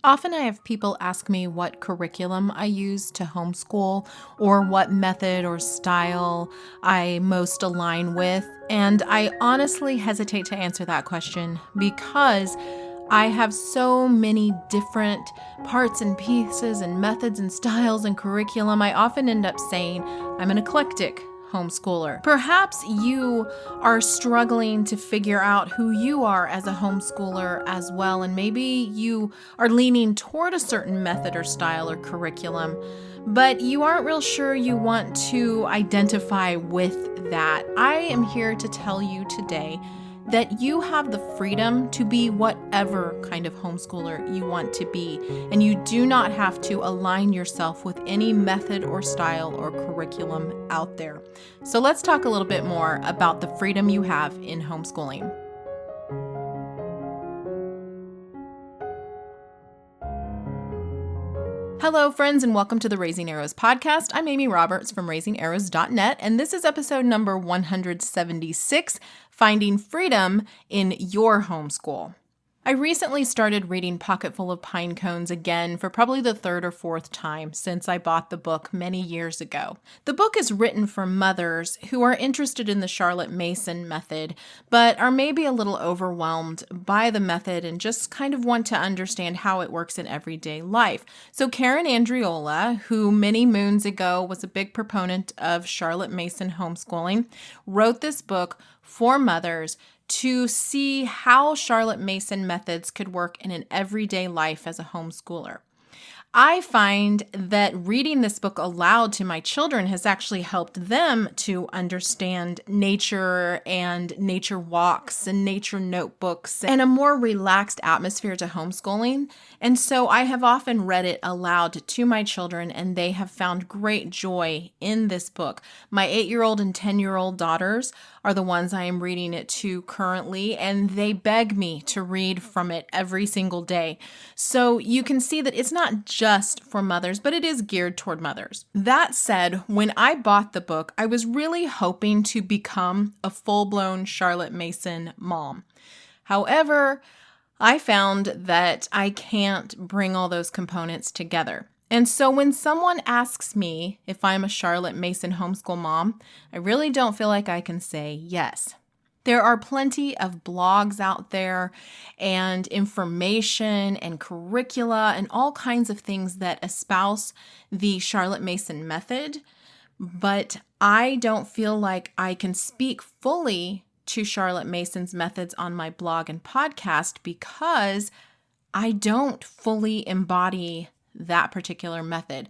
Often I have people ask me what curriculum I use to homeschool or what method or style I most align with, and I honestly hesitate to answer that question because I have so many different parts and pieces and methods and styles and curriculum. I often end up saying I'm an eclectic homeschooler. Perhaps you are struggling to figure out who you are as a homeschooler as well, and maybe you are leaning toward a certain method or style or curriculum, but you aren't real sure you want to identify with that. I am here to tell you today that you have the freedom to be whatever kind of homeschooler you want to be, and you do not have to align yourself with any method or style or curriculum out there. So let's talk a little bit more about the freedom you have in homeschooling. Hello, friends, and welcome to the Raising Arrows podcast. I'm Amy Roberts from raisingarrows.net, and this is episode number 176, Finding Freedom in Your Homeschool. I recently started reading Pocketful of Pine Cones again for probably the third or fourth time since I bought the book many years ago. The book is written for mothers who are interested in the Charlotte Mason method, but are maybe a little overwhelmed by the method and just kind of want to understand how it works in everyday life. So Karen Andriola, who many moons ago was a big proponent of Charlotte Mason homeschooling, wrote this book for mothers to see how Charlotte Mason methods could work in an everyday life as a homeschooler. I find that reading this book aloud to my children has actually helped them to understand nature and nature walks and nature notebooks and a more relaxed atmosphere to homeschooling. And so I have often read it aloud to my children, and they have found great joy in this book. My 8-year-old and 10-year-old daughters are the ones I am reading it to currently, and they beg me to read from it every single day. So you can see that it's not just for mothers, but it is geared toward mothers. That said, when I bought the book, I was really hoping to become a full-blown Charlotte Mason mom. However, I found that I can't bring all those components together. And so when someone asks me if I'm a Charlotte Mason homeschool mom, I really don't feel like I can say yes. There are plenty of blogs out there and information and curricula and all kinds of things that espouse the Charlotte Mason method, but I don't feel like I can speak fully to Charlotte Mason's methods on my blog and podcast because I don't fully embody that particular method.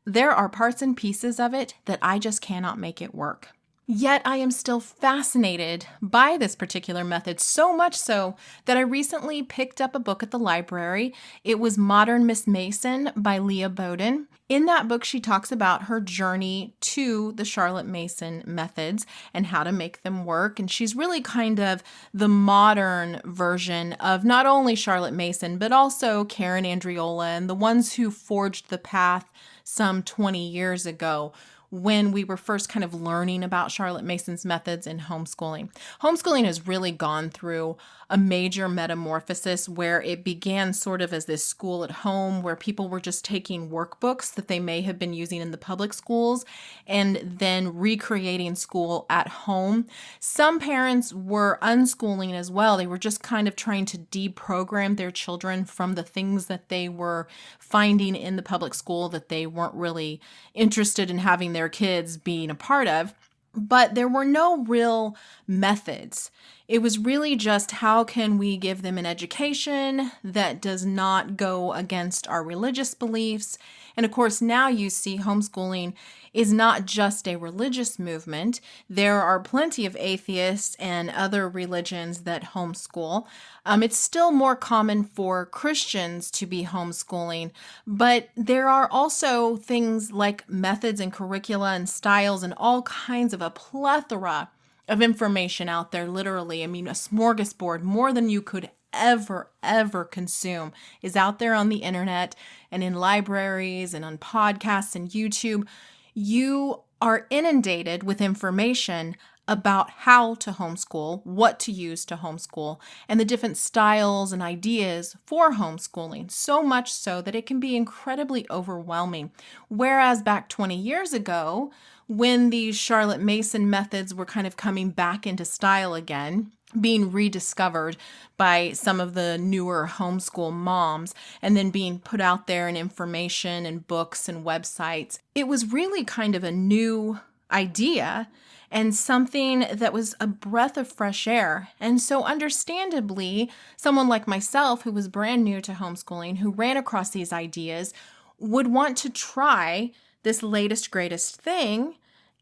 There are parts and pieces of it that I just cannot make it work. Yet I am still fascinated by this particular method, so much so that I recently picked up a book at the library. It was Modern Miss Mason by Leah Bowden. In that book, she talks about her journey to the Charlotte Mason methods and how to make them work. And she's really kind of the modern version of not only Charlotte Mason, but also Karen Andriola and the ones who forged the path some 20 years ago when we were first kind of learning about Charlotte Mason's methods in homeschooling. Homeschooling has really gone through a major metamorphosis where it began sort of as this school at home where people were just taking workbooks that they may have been using in the public schools and then recreating school at home. Some parents were unschooling as well. They were just kind of trying to deprogram their children from the things that they were finding in the public school that they weren't really interested in having their kids being a part of. But there were no real methods. It was really just how can we give them an education that does not go against our religious beliefs. And of course, now you see homeschooling is not just a religious movement. There are plenty of atheists and other religions that homeschool. It's still more common for Christians to be homeschooling, but there are also things like methods and curricula and styles and all kinds of a plethora of information out there, literally. I mean, a smorgasbord, more than you could ever consume is out there on the internet and in libraries and on podcasts and YouTube. You are inundated with information about how to homeschool, what to use to homeschool, and the different styles and ideas for homeschooling, so much so that it can be incredibly overwhelming. Whereas back 20 years ago, when these Charlotte Mason methods were kind of coming back into style again, being rediscovered by some of the newer homeschool moms, and then being put out there in information and books and websites, it was really kind of a new idea and something that was a breath of fresh air. And so understandably, someone like myself who was brand new to homeschooling, who ran across these ideas, would want to try this latest, greatest thing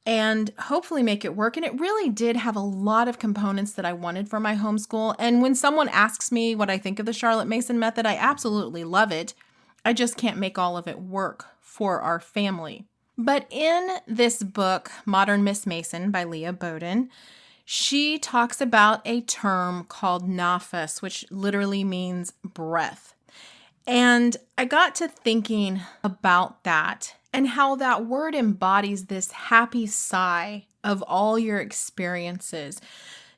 and hopefully make it work. And it really did have a lot of components that I wanted for my homeschool. And when someone asks me what I think of the Charlotte Mason method, I absolutely love it. I just can't make all of it work for our family. But in this book, Modern Miss Mason by Leah Bowden, she talks about a term called nafas, which literally means breath. And I got to thinking about that and how that word embodies this happy sigh of all your experiences.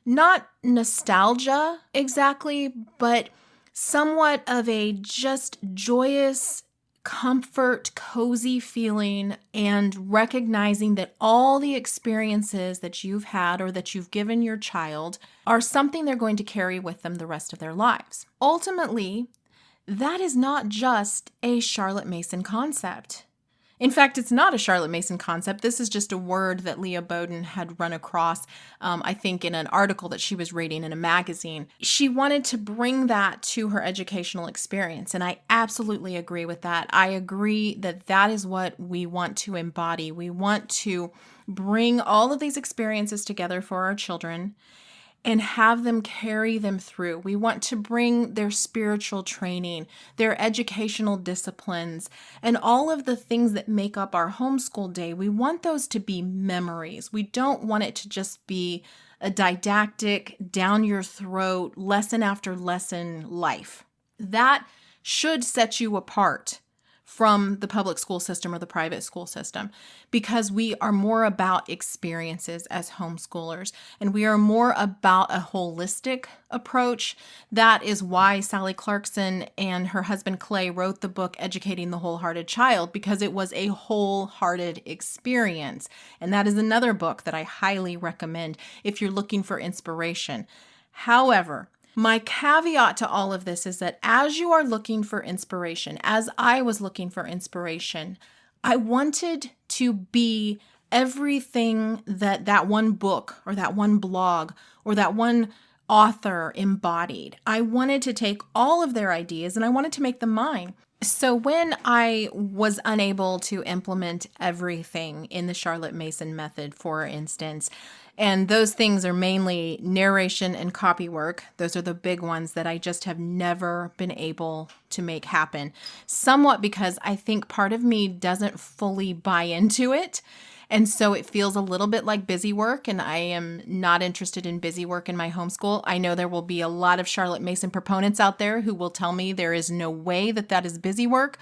Not nostalgia exactly, but somewhat of a just joyous comfort, cozy feeling, and recognizing that all the experiences that you've had or that you've given your child are something they're going to carry with them the rest of their lives. Ultimately, that is not just a Charlotte Mason concept. In fact, it's not a Charlotte Mason concept. This is just a word that Leah Bowden had run across, I think, in an article that she was reading in a magazine. She wanted to bring that to her educational experience, and I absolutely agree with that. I agree that that is what we want to embody. We want to bring all of these experiences together for our children and have them carry them through. We want to bring their spiritual training, their educational disciplines, and all of the things that make up our homeschool day. We want those to be memories. We don't want it to just be a didactic, down your throat, lesson after lesson life. That should set you apart from the public school system or the private school system, because we are more about experiences as homeschoolers, and we are more about a holistic approach. That is why Sally Clarkson and her husband Clay wrote the book Educating the Wholehearted Child, because it was a wholehearted experience. And that is another book that I highly recommend if you're looking for inspiration. However, my caveat to all of this is that as you are looking for inspiration, as I was looking for inspiration, I wanted to be everything that that one book or that one blog or that one author embodied. I wanted to take all of their ideas and I wanted to make them mine. So when I was unable to implement everything in the Charlotte Mason method, for instance, and those things are mainly narration and copy work. Those are the big ones that I just have never been able to make happen. Somewhat because I think part of me doesn't fully buy into it. And so it feels a little bit like busy work, and I am not interested in busy work in my homeschool. I know there will be a lot of Charlotte Mason proponents out there who will tell me there is no way that that is busy work.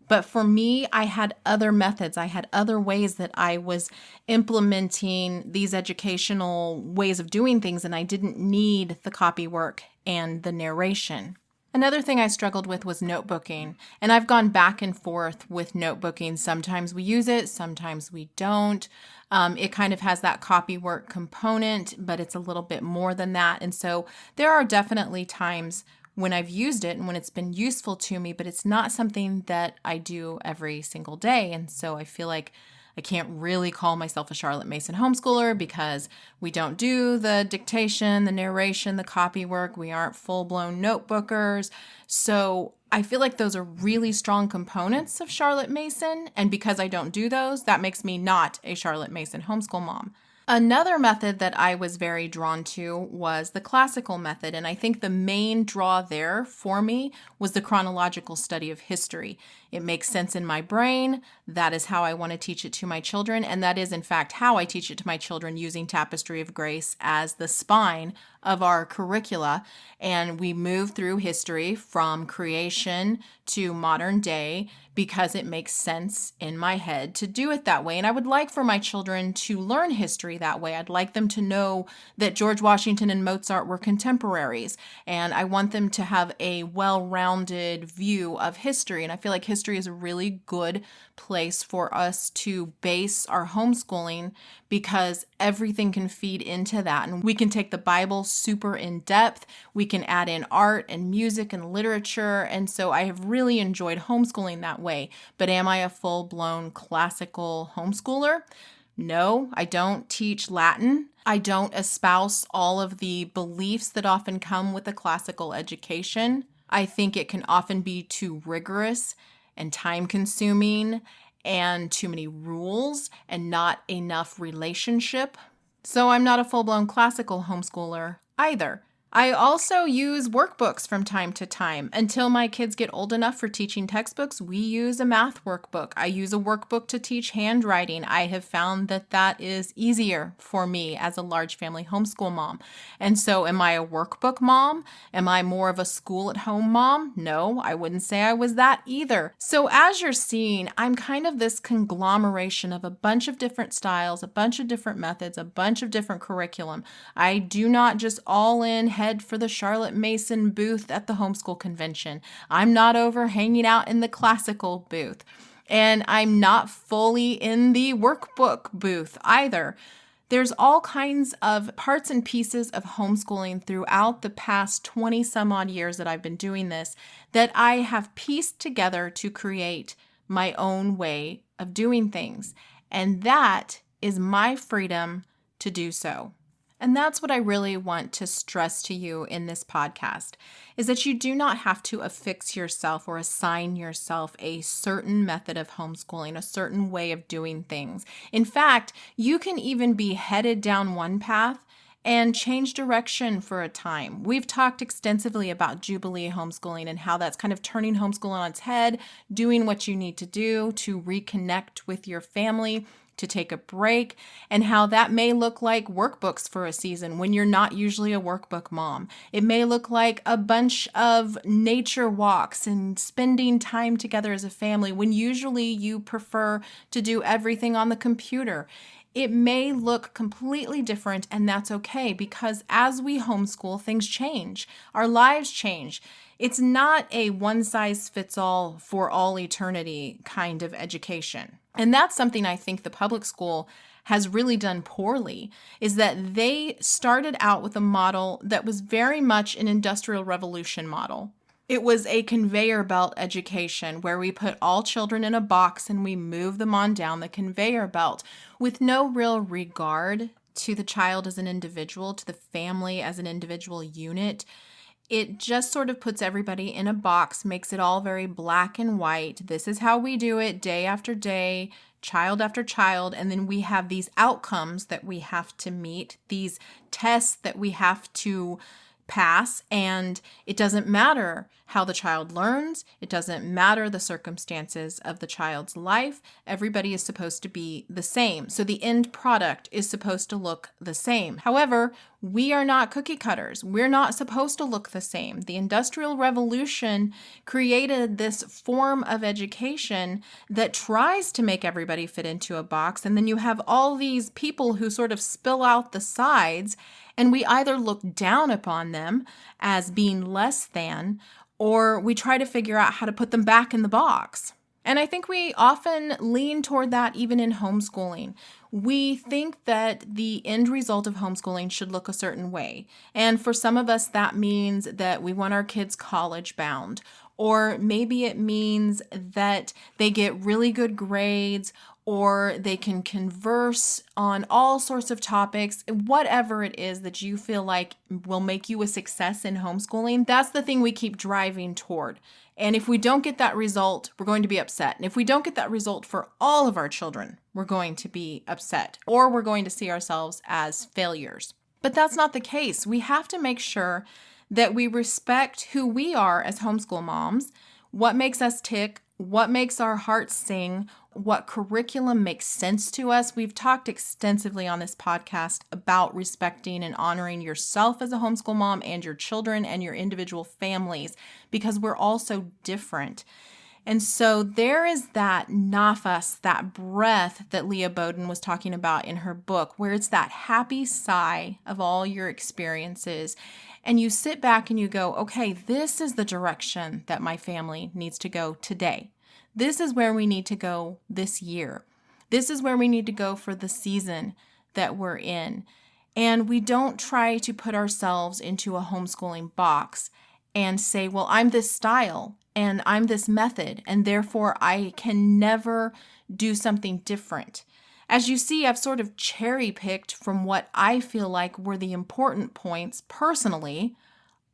But for me, I had other methods. I had other ways that I was implementing these educational ways of doing things, and I didn't need the copy work and the narration. Another thing I struggled with was notebooking, and I've gone back and forth with notebooking. Sometimes we use it, sometimes we don't. It kind of has that copy work component, but it's a little bit more than that. And so there are definitely times when I've used it and when it's been useful to me, but it's not something that I do every single day. And so I feel like I can't really call myself a Charlotte Mason homeschooler because we don't do the dictation, the narration, the copy work. We aren't full-blown notebookers. So I feel like those are really strong components of Charlotte Mason. And because I don't do those, that makes me not a Charlotte Mason homeschool mom. Another method that I was very drawn to was the classical method, and I think the main draw there for me was the chronological study of history. It makes sense in my brain. That is how I want to teach it to my children, and that is in fact how I teach it to my children, using Tapestry of Grace as the spine of our curricula. And we move through history from creation to modern day because it makes sense in my head to do it that way. And I would like for my children to learn history that way. I'd like them to know that George Washington and Mozart were contemporaries, and I want them to have a well-rounded view of history. And I feel like history is a really good place for us to base our homeschooling because everything can feed into that. And we can take the Bible super in depth. We can add in art and music and literature. And so I have really enjoyed homeschooling that way. But am I a full-blown classical homeschooler? No, I don't teach Latin. I don't espouse all of the beliefs that often come with a classical education. I think it can often be too rigorous and time-consuming and too many rules and not enough relationship. So I'm not a full-blown classical homeschooler either. I also use workbooks from time to time. Until my kids get old enough for teaching textbooks, we use a math workbook. I use a workbook to teach handwriting. I have found that that is easier for me as a large family homeschool mom. And so am I a workbook mom? Am I more of a school-at-home mom? No, I wouldn't say I was that either. So as you're seeing, I'm kind of this conglomeration of a bunch of different styles, a bunch of different methods, a bunch of different curriculum. I do not just all in head for the Charlotte Mason booth at the homeschool convention. I'm not over hanging out in the classical booth. And I'm not fully in the workbook booth either. There's all kinds of parts and pieces of homeschooling throughout the past 20 some odd years that I've been doing this that I have pieced together to create my own way of doing things. And that is my freedom to do so. And that's what I really want to stress to you in this podcast, is that you do not have to affix yourself or assign yourself a certain method of homeschooling, a certain way of doing things. In fact, you can even be headed down one path and change direction for a time. We've talked extensively about Jubilee homeschooling and how that's kind of turning homeschooling on its head, doing what you need to do to reconnect with your family, to take a break, and how that may look like workbooks for a season when you're not usually a workbook mom. It may look like a bunch of nature walks and spending time together as a family when usually you prefer to do everything on the computer. It may look completely different, and that's okay, because as we homeschool, things change. Our lives change. It's not a one-size-fits-all for all eternity kind of education. And that's something I think the public school has really done poorly, is that they started out with a model that was very much an Industrial Revolution model. It was a conveyor belt education where we put all children in a box and we move them on down the conveyor belt with no real regard to the child as an individual, to the family as an individual unit. It just sort of puts everybody in a box, makes it all very black and white. This is how we do it day after day, child after child. And then we have these outcomes that we have to meet, these tests that we have to pass, and it doesn't matter how the child learns. It doesn't matter the circumstances of the child's life. Everybody is supposed to be the same. So the end product is supposed to look the same. However, we are not cookie cutters. We're not supposed to look the same. The Industrial Revolution created this form of education that tries to make everybody fit into a box. And then you have all these people who sort of spill out the sides, and we either look down upon them as being less than, or we try to figure out how to put them back in the box. And I think we often lean toward that even in homeschooling. We think that the end result of homeschooling should look a certain way. And for some of us, that means that we want our kids college bound. Or maybe it means that they get really good grades, or they can converse on all sorts of topics, whatever it is that you feel like will make you a success in homeschooling. That's the thing we keep driving toward. And if we don't get that result, we're going to be upset. And if we don't get that result for all of our children, we're going to be upset, or we're going to see ourselves as failures. But that's not the case. We have to make sure that we respect who we are as homeschool moms, what makes us tick, what makes our hearts sing, what curriculum makes sense to us. We've talked extensively on this podcast about respecting and honoring yourself as a homeschool mom and your children and your individual families, because we're all so different. And so there is that nafas, that breath that Leah Bowden was talking about in her book, where it's that happy sigh of all your experiences. And you sit back and you go, okay, this is the direction that my family needs to go today. This is where we need to go this year. This is where we need to go for the season that we're in. And we don't try to put ourselves into a homeschooling box and say, well, I'm this style and I'm this method, and therefore I can never do something different. As you see, I've sort of cherry picked from what I feel like were the important points personally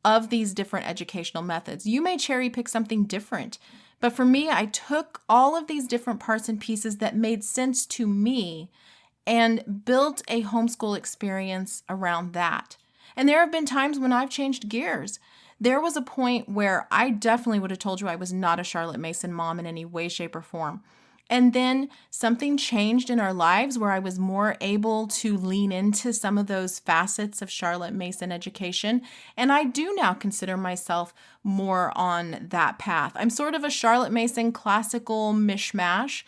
of these different educational methods. You may cherry pick something different, but for me, I took all of these different parts and pieces that made sense to me and built a homeschool experience around that. And there have been times when I've changed gears. There was a point where I definitely would have told you I was not a Charlotte Mason mom in any way, shape, or form. And then something changed in our lives where I was more able to lean into some of those facets of Charlotte Mason education. And I do now consider myself more on that path. I'm sort of a Charlotte Mason classical mishmash,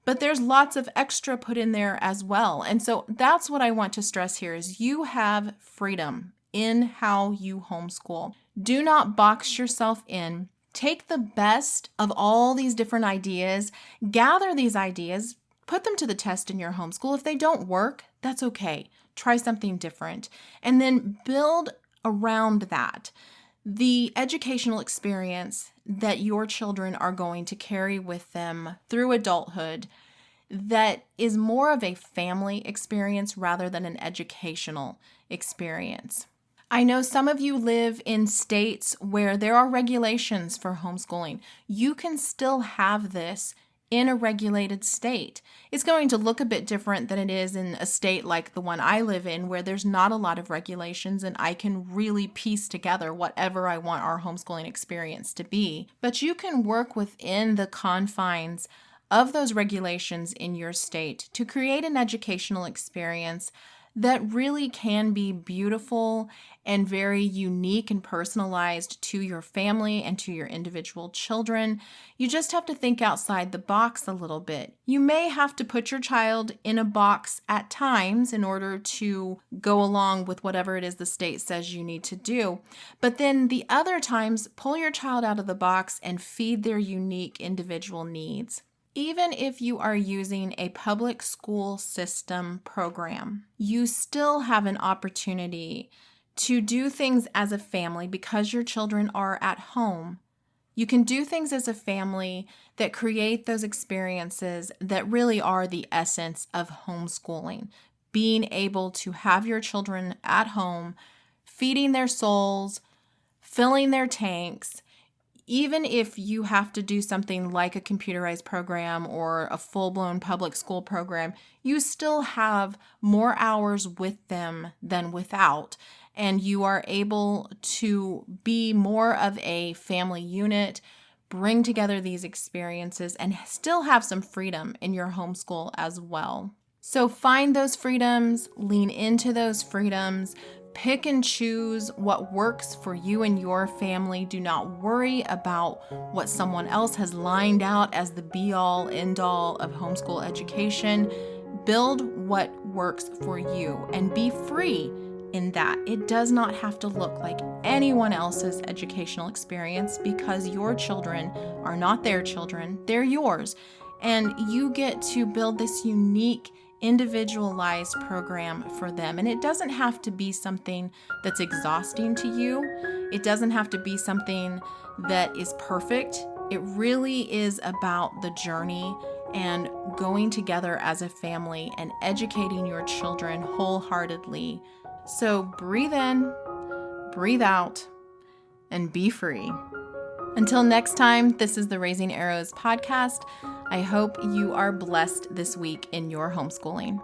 but there's lots of extra put in there as well. And so that's what I want to stress here is you have freedom in how you homeschool. Do not box yourself in. Take the best of all these different ideas, gather these ideas, put them to the test in your homeschool. If they don't work, that's okay. Try something different. And then build around that the educational experience that your children are going to carry with them through adulthood that is more of a family experience rather than an educational experience. I know some of you live in states where there are regulations for homeschooling. You can still have this in a regulated state. It's going to look a bit different than it is in a state like the one I live in, where there's not a lot of regulations and I can really piece together whatever I want our homeschooling experience to be. But you can work within the confines of those regulations in your state to create an educational experience that really can be beautiful and very unique and personalized to your family and to your individual children. You just have to think outside the box a little bit. You may have to put your child in a box at times in order to go along with whatever it is the state says you need to do. But then the other times, pull your child out of the box and feed their unique individual needs. Even if you are using a public school system program, you still have an opportunity to do things as a family because your children are at home. You can do things as a family that create those experiences that really are the essence of homeschooling. Being able to have your children at home, feeding their souls, filling their tanks. Even if you have to do something like a computerized program or a full-blown public school program, you still have more hours with them than without, and you are able to be more of a family unit, bring together these experiences, and still have some freedom in your homeschool as well. So find those freedoms, lean into those freedoms, pick and choose what works for you and your family. Do not worry about what someone else has lined out as the be-all, end-all of homeschool education. Build what works for you and be free in that. It does not have to look like anyone else's educational experience because your children are not their children, they're yours. And you get to build this unique individualized program for them. And it doesn't have to be something that's exhausting to you. It doesn't have to be something that is perfect. It really is about the journey and going together as a family and educating your children wholeheartedly. So breathe in, breathe out, and be free. Until next time, this is the Raising Arrows podcast. I hope you are blessed this week in your homeschooling.